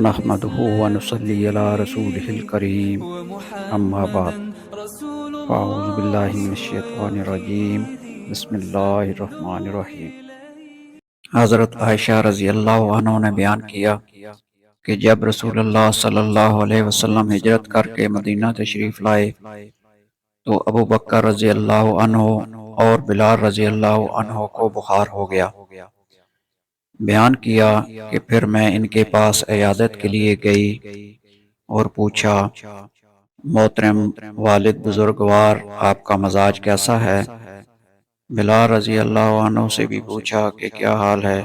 نحمده ونصلي على رسوله الكريم اما بعد فاعوذ باللہ من الشیطان الرجیم بسم اللہ الرحمن الرحیم۔ حضرت عائشہ رضی اللہ عنہ نے بیان کیا کہ جب رسول اللہ صلی اللہ علیہ وسلم ہجرت کر کے مدینہ تشریف لائے تو ابو بکر رضی اللہ عنہ اور بلال رضی اللہ عنہ کو بخار ہو گیا۔ بیان کیا کہ پھر میں ان کے پاس عیادت کے لیے گئی اور پوچھا، محترم والد بزرگوار، آپ کا مزاج کیسا ہے؟ بلال رضی اللہ عنہ سے بھی پوچھا کہ کیا حال ہے؟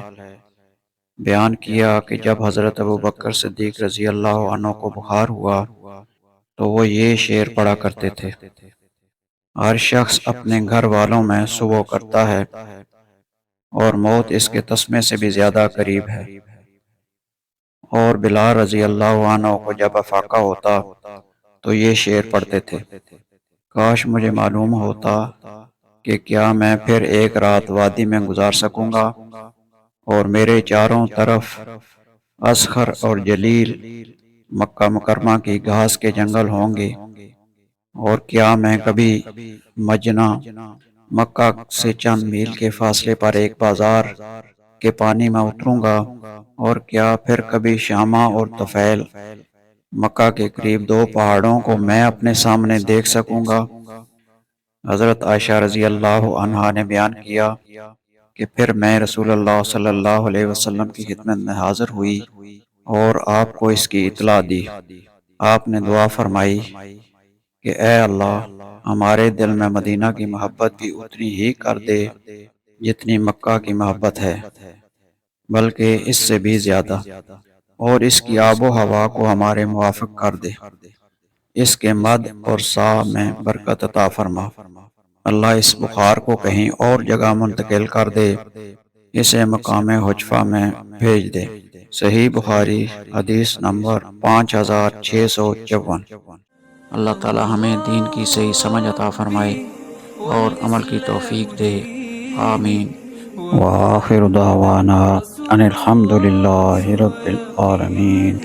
بیان کیا کہ جب حضرت ابو بکر صدیق رضی اللہ عنہ کو بخار ہوا تو وہ یہ شعر پڑھا کرتے تھے: ہر شخص اپنے گھر والوں میں صبح کرتا ہے اور موت اس کے تسمے سے بھی زیادہ قریب ہے۔ اور بلال رضی اللہ عنہ کو جب افاقہ ہوتا تو یہ شعر پڑھتے تھے: کاش مجھے معلوم ہوتا کہ کیا میں پھر ایک رات وادی میں گزار سکوں گا اور میرے چاروں طرف اصخر اور جلیل مکہ مکرمہ کی گھاس کے جنگل ہوں گے، اور کیا میں کبھی مجنہ مکہ سے چند میل کے فاصلے پر ایک بازار کے پانی میں اتروں گا، اور کیا پھر کبھی شامہ اور طفیل مکہ کے قریب دو پہاڑوں کو میں اپنے سامنے دیکھ سکوں گا۔ حضرت عائشہ رضی اللہ عنہا نے بیان کیا کہ پھر میں رسول اللہ صلی اللہ علیہ وسلم کی خدمت میں حاضر ہوئی اور آپ کو اس کی اطلاع دی۔ آپ نے دعا فرمائی کہ اے اللہ، ہمارے دل میں مدینہ کی محبت بھی اتنی ہی کر دے جتنی مکہ کی محبت ہے، بلکہ اس سے بھی زیادہ، اور اس کی آب و ہوا کو ہمارے موافق کر دے، اس کے مد اور سا میں برکت عطا فرما۔ اللہ اس بخار کو کہیں اور جگہ منتقل کر دے، اسے مقام حجفہ میں بھیج دے۔ صحیح بخاری حدیث نمبر 5654۔ اللہ تعالی ہمیں دین کی صحیح سمجھ عطا فرمائے اور عمل کی توفیق دے، آمین۔ وآخر دعوانا ان الحمد للہ رب العالمین۔